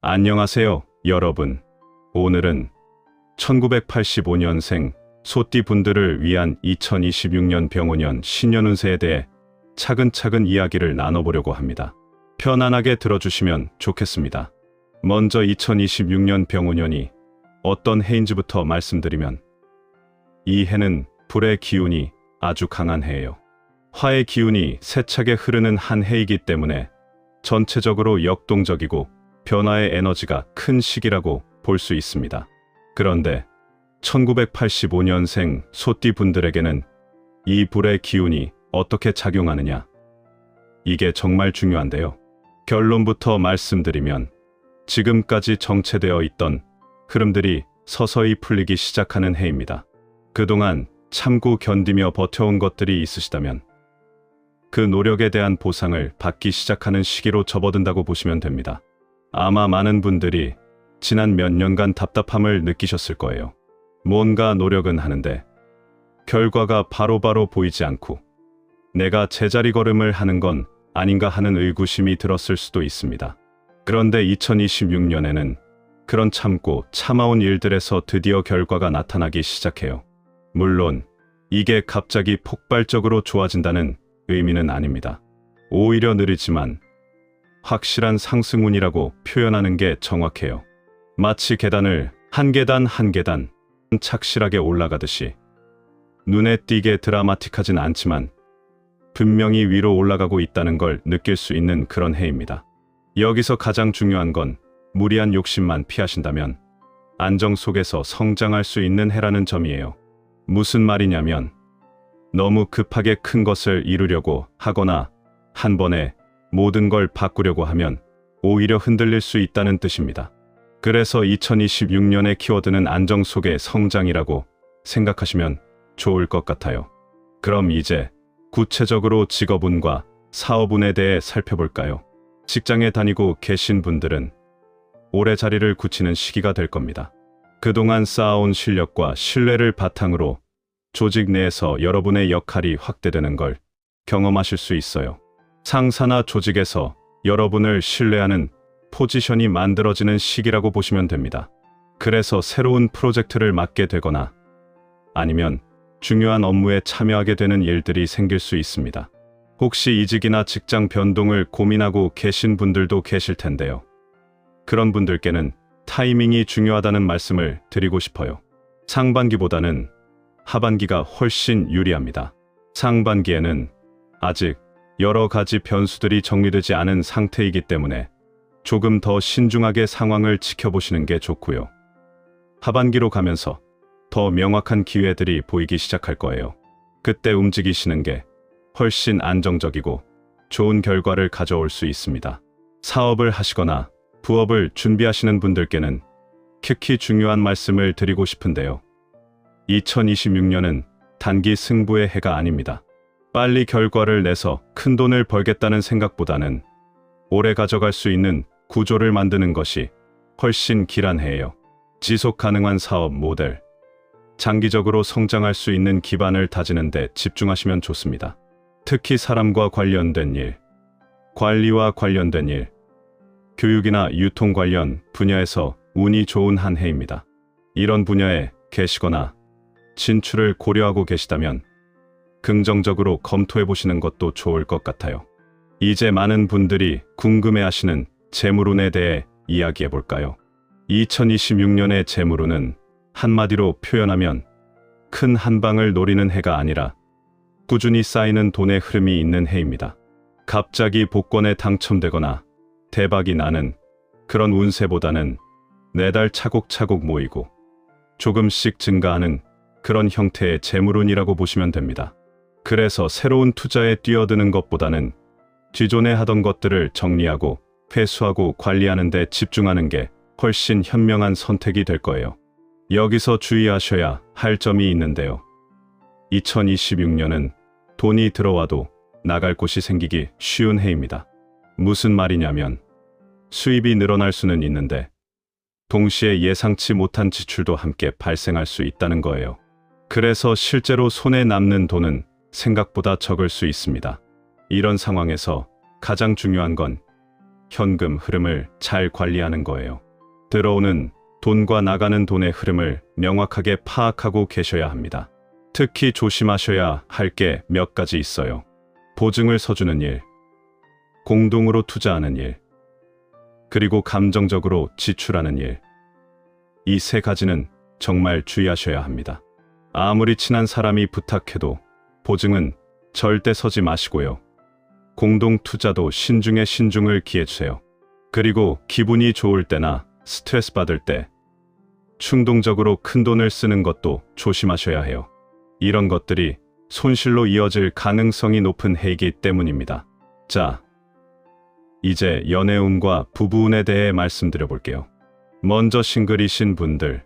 안녕하세요, 여러분. 오늘은 1985년생 소띠분들을 위한 2026년 병오년 신년운세에 대해 차근차근 이야기를 나눠보려고 합니다. 편안하게 들어주시면 좋겠습니다. 먼저 2026년 병오년이 어떤 해인지부터 말씀드리면, 이 해는 불의 기운이 아주 강한 해예요. 화의 기운이 세차게 흐르는 한 해이기 때문에 전체적으로 역동적이고 변화의 에너지가 큰 시기라고 볼 수 있습니다. 그런데 1985년생 소띠 분들에게는 이 불의 기운이 어떻게 작용하느냐? 이게 정말 중요한데요. 결론부터 말씀드리면, 지금까지 정체되어 있던 흐름들이 서서히 풀리기 시작하는 해입니다. 그동안 참고 견디며 버텨온 것들이 있으시다면 그 노력에 대한 보상을 받기 시작하는 시기로 접어든다고 보시면 됩니다. 아마 많은 분들이 지난 몇 년간 답답함을 느끼셨을 거예요. 뭔가 노력은 하는데 결과가 바로바로 보이지 않고 내가 제자리 걸음을 하는 건 아닌가 하는 의구심이 들었을 수도 있습니다. 그런데 2026년에는 그런 참고 참아온 일들에서 드디어 결과가 나타나기 시작해요. 물론 이게 갑자기 폭발적으로 좋아진다는 의미는 아닙니다. 오히려 느리지만 확실한 상승운이라고 표현하는 게 정확해요. 마치 계단을 한 계단 한 계단 착실하게 올라가듯이 눈에 띄게 드라마틱하진 않지만 분명히 위로 올라가고 있다는 걸 느낄 수 있는 그런 해입니다. 여기서 가장 중요한 건 무리한 욕심만 피하신다면 안정 속에서 성장할 수 있는 해라는 점이에요. 무슨 말이냐면, 너무 급하게 큰 것을 이루려고 하거나 한 번에 모든 걸 바꾸려고 하면 오히려 흔들릴 수 있다는 뜻입니다. 그래서 2026년의 키워드는 안정 속의 성장이라고 생각하시면 좋을 것 같아요. 그럼 이제 구체적으로 직업운과 사업운에 대해 살펴볼까요? 직장에 다니고 계신 분들은 오래 자리를 굳히는 시기가 될 겁니다. 그동안 쌓아온 실력과 신뢰를 바탕으로 조직 내에서 여러분의 역할이 확대되는 걸 경험하실 수 있어요. 상사나 조직에서 여러분을 신뢰하는 포지션이 만들어지는 시기라고 보시면 됩니다. 그래서 새로운 프로젝트를 맡게 되거나 아니면 중요한 업무에 참여하게 되는 일들이 생길 수 있습니다. 혹시 이직이나 직장 변동을 고민하고 계신 분들도 계실 텐데요. 그런 분들께는 타이밍이 중요하다는 말씀을 드리고 싶어요. 상반기보다는 하반기가 훨씬 유리합니다. 상반기에는 아직 여러 가지 변수들이 정리되지 않은 상태이기 때문에 조금 더 신중하게 상황을 지켜보시는 게 좋고요. 하반기로 가면서 더 명확한 기회들이 보이기 시작할 거예요. 그때 움직이시는 게 훨씬 안정적이고 좋은 결과를 가져올 수 있습니다. 사업을 하시거나 부업을 준비하시는 분들께는 특히 중요한 말씀을 드리고 싶은데요. 2026년은 단기 승부의 해가 아닙니다. 빨리 결과를 내서 큰 돈을 벌겠다는 생각보다는 오래 가져갈 수 있는 구조를 만드는 것이 훨씬 길한 해예요. 지속 가능한 사업 모델, 장기적으로 성장할 수 있는 기반을 다지는 데 집중하시면 좋습니다. 특히 사람과 관련된 일, 관리와 관련된 일, 교육이나 유통 관련 분야에서 운이 좋은 한 해입니다. 이런 분야에 계시거나 진출을 고려하고 계시다면 긍정적으로 검토해 보시는 것도 좋을 것 같아요. 이제 많은 분들이 궁금해하시는 재물운에 대해 이야기해 볼까요? 2026년의 재물운은 한마디로 표현하면 큰 한 방을 노리는 해가 아니라 꾸준히 쌓이는 돈의 흐름이 있는 해입니다. 갑자기 복권에 당첨되거나 대박이 나는 그런 운세보다는 매달 차곡차곡 모이고 조금씩 증가하는 그런 형태의 재물운이라고 보시면 됩니다. 그래서 새로운 투자에 뛰어드는 것보다는 기존에 하던 것들을 정리하고 회수하고 관리하는 데 집중하는 게 훨씬 현명한 선택이 될 거예요. 여기서 주의하셔야 할 점이 있는데요. 2026년은 돈이 들어와도 나갈 곳이 생기기 쉬운 해입니다. 무슨 말이냐면, 수입이 늘어날 수는 있는데 동시에 예상치 못한 지출도 함께 발생할 수 있다는 거예요. 그래서 실제로 손에 남는 돈은 생각보다 적을 수 있습니다. 이런 상황에서 가장 중요한 건 현금 흐름을 잘 관리하는 거예요. 들어오는 돈과 나가는 돈의 흐름을 명확하게 파악하고 계셔야 합니다. 특히 조심하셔야 할 게 몇 가지 있어요. 보증을 서주는 일, 공동으로 투자하는 일, 그리고 감정적으로 지출하는 일. 이 세 가지는 정말 주의하셔야 합니다. 아무리 친한 사람이 부탁해도 보증은 절대 서지 마시고요. 공동 투자도 신중에 신중을 기해주세요. 그리고 기분이 좋을 때나 스트레스 받을 때 충동적으로 큰 돈을 쓰는 것도 조심하셔야 해요. 이런 것들이 손실로 이어질 가능성이 높은 해이기 때문입니다. 자, 이제 연애운과 부부운에 대해 말씀드려 볼게요. 먼저 싱글이신 분들,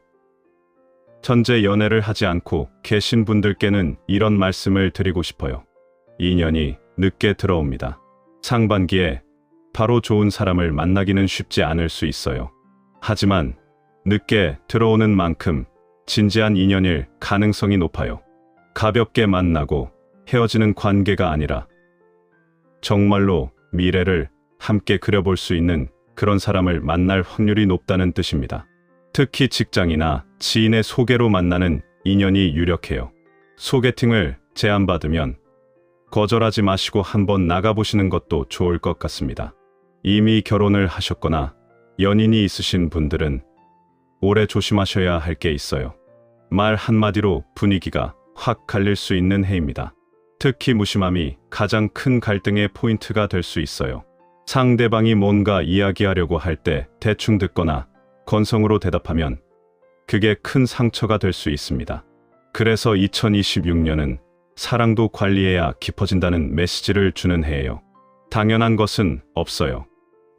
현재 연애를 하지 않고 계신 분들께는 이런 말씀을 드리고 싶어요. 인연이 늦게 들어옵니다. 상반기에 바로 좋은 사람을 만나기는 쉽지 않을 수 있어요. 하지만 늦게 들어오는 만큼 진지한 인연일 가능성이 높아요. 가볍게 만나고 헤어지는 관계가 아니라 정말로 미래를 함께 그려볼 수 있는 그런 사람을 만날 확률이 높다는 뜻입니다. 특히 직장이나 지인의 소개로 만나는 인연이 유력해요. 소개팅을 제안받으면 거절하지 마시고 한번 나가보시는 것도 좋을 것 같습니다. 이미 결혼을 하셨거나 연인이 있으신 분들은 올해 조심하셔야 할 게 있어요. 말 한마디로 분위기가 확 갈릴 수 있는 해입니다. 특히 무심함이 가장 큰 갈등의 포인트가 될 수 있어요. 상대방이 뭔가 이야기하려고 할 때 대충 듣거나 건성으로 대답하면 그게 큰 상처가 될 수 있습니다. 그래서 2026년은 사랑도 관리해야 깊어진다는 메시지를 주는 해예요. 당연한 것은 없어요.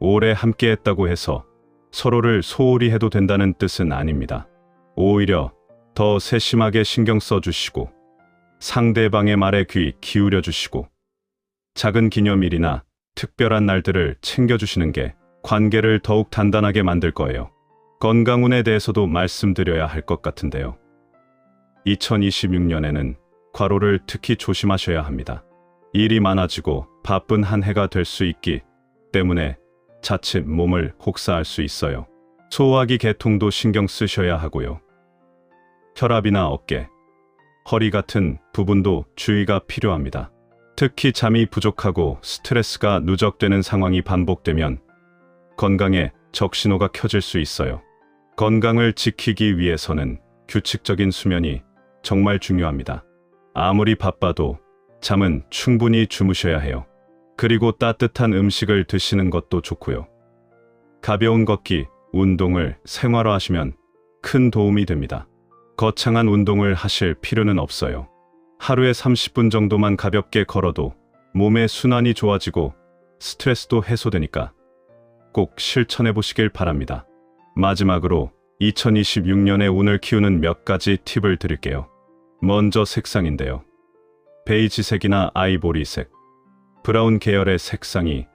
오래 함께했다고 해서 서로를 소홀히 해도 된다는 뜻은 아닙니다. 오히려 더 세심하게 신경 써주시고 상대방의 말에 귀 기울여 주시고 작은 기념일이나 특별한 날들을 챙겨주시는 게 관계를 더욱 단단하게 만들 거예요. 건강운에 대해서도 말씀드려야 할 것 같은데요. 2026년에는 과로를 특히 조심하셔야 합니다. 일이 많아지고 바쁜 한 해가 될 수 있기 때문에 자칫 몸을 혹사할 수 있어요. 소화기 계통도 신경 쓰셔야 하고요. 혈압이나 어깨, 허리 같은 부분도 주의가 필요합니다. 특히 잠이 부족하고 스트레스가 누적되는 상황이 반복되면 건강에 적신호가 켜질 수 있어요. 건강을 지키기 위해서는 규칙적인 수면이 정말 중요합니다. 아무리 바빠도 잠은 충분히 주무셔야 해요. 그리고 따뜻한 음식을 드시는 것도 좋고요. 가벼운 걷기, 운동을 생활화하시면 큰 도움이 됩니다. 거창한 운동을 하실 필요는 없어요. 하루에 30분 정도만 가볍게 걸어도 몸의 순환이 좋아지고 스트레스도 해소되니까 꼭 실천해 보시길 바랍니다. 마지막으로 2026년의 운을 키우는 몇 가지 팁을 드릴게요. 먼저 색상인데요. 베이지색이나 아이보리색, 브라운 계열의 색상이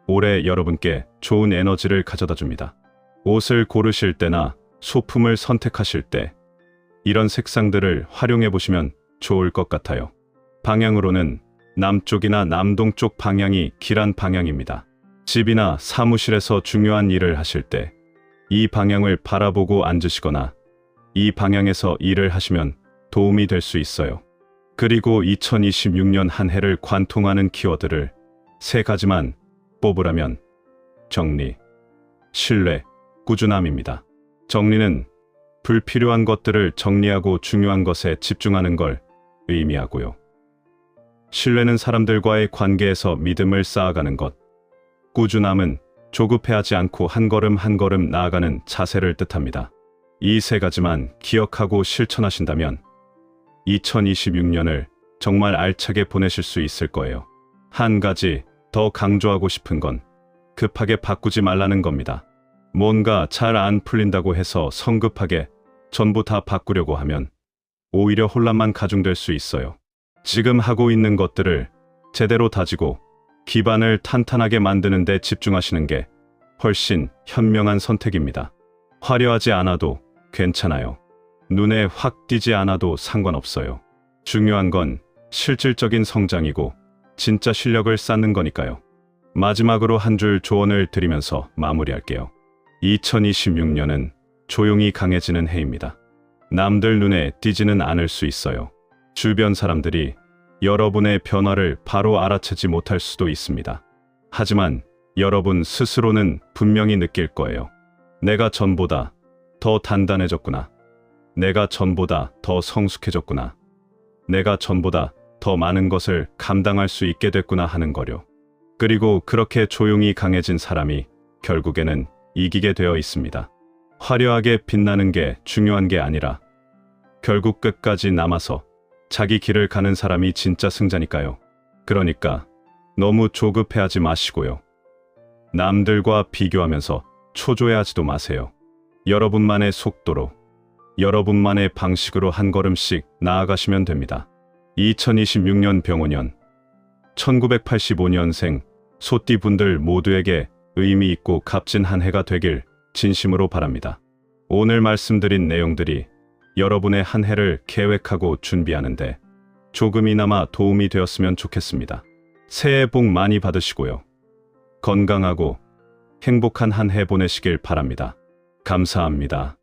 올해 여러분께 좋은 에너지를 가져다 줍니다. 옷을 고르실 때나 소품을 선택하실 때 이런 색상들을 활용해 보시면 좋을 것 같아요. 방향으로는 남쪽이나 남동쪽 방향이 길한 방향입니다. 집이나 사무실에서 중요한 일을 하실 때 이 방향을 바라보고 앉으시거나 이 방향에서 일을 하시면 도움이 될 수 있어요. 그리고 2026년 한 해를 관통하는 키워드를 세 가지만 뽑으라면 정리, 신뢰, 꾸준함입니다. 정리는 불필요한 것들을 정리하고 중요한 것에 집중하는 걸 의미하고요. 신뢰는 사람들과의 관계에서 믿음을 쌓아가는 것, 꾸준함은 조급해하지 않고 한 걸음 한 걸음 나아가는 자세를 뜻합니다. 이 세 가지만 기억하고 실천하신다면 2026년을 정말 알차게 보내실 수 있을 거예요. 한 가지 더 강조하고 싶은 건 급하게 바꾸지 말라는 겁니다. 뭔가 잘 안 풀린다고 해서 성급하게 전부 다 바꾸려고 하면 오히려 혼란만 가중될 수 있어요. 지금 하고 있는 것들을 제대로 다지고 기반을 탄탄하게 만드는 데 집중하시는 게 훨씬 현명한 선택입니다. 화려하지 않아도 괜찮아요. 눈에 확 띄지 않아도 상관없어요. 중요한 건 실질적인 성장이고 진짜 실력을 쌓는 거니까요. 마지막으로 한 줄 조언을 드리면서 마무리할게요. 2026년은 조용히 강해지는 해입니다. 남들 눈에 띄지는 않을 수 있어요. 주변 사람들이 여러분의 변화를 바로 알아채지 못할 수도 있습니다. 하지만 여러분 스스로는 분명히 느낄 거예요. 내가 전보다 더 단단해졌구나. 내가 전보다 더 성숙해졌구나. 내가 전보다 더 많은 것을 감당할 수 있게 됐구나 하는 거요. 그리고 그렇게 조용히 강해진 사람이 결국에는 이기게 되어 있습니다. 화려하게 빛나는 게 중요한 게 아니라 결국 끝까지 남아서 자기 길을 가는 사람이 진짜 승자니까요. 그러니까 너무 조급해하지 마시고요. 남들과 비교하면서 초조해하지도 마세요. 여러분만의 속도로, 여러분만의 방식으로 한 걸음씩 나아가시면 됩니다. 2026년 병오년, 1985년생 소띠분들 모두에게 의미 있고 값진 한 해가 되길 진심으로 바랍니다. 오늘 말씀드린 내용들이 여러분의 한 해를 계획하고 준비하는데 조금이나마 도움이 되었으면 좋겠습니다. 새해 복 많이 받으시고요. 건강하고 행복한 한 해 보내시길 바랍니다. 감사합니다.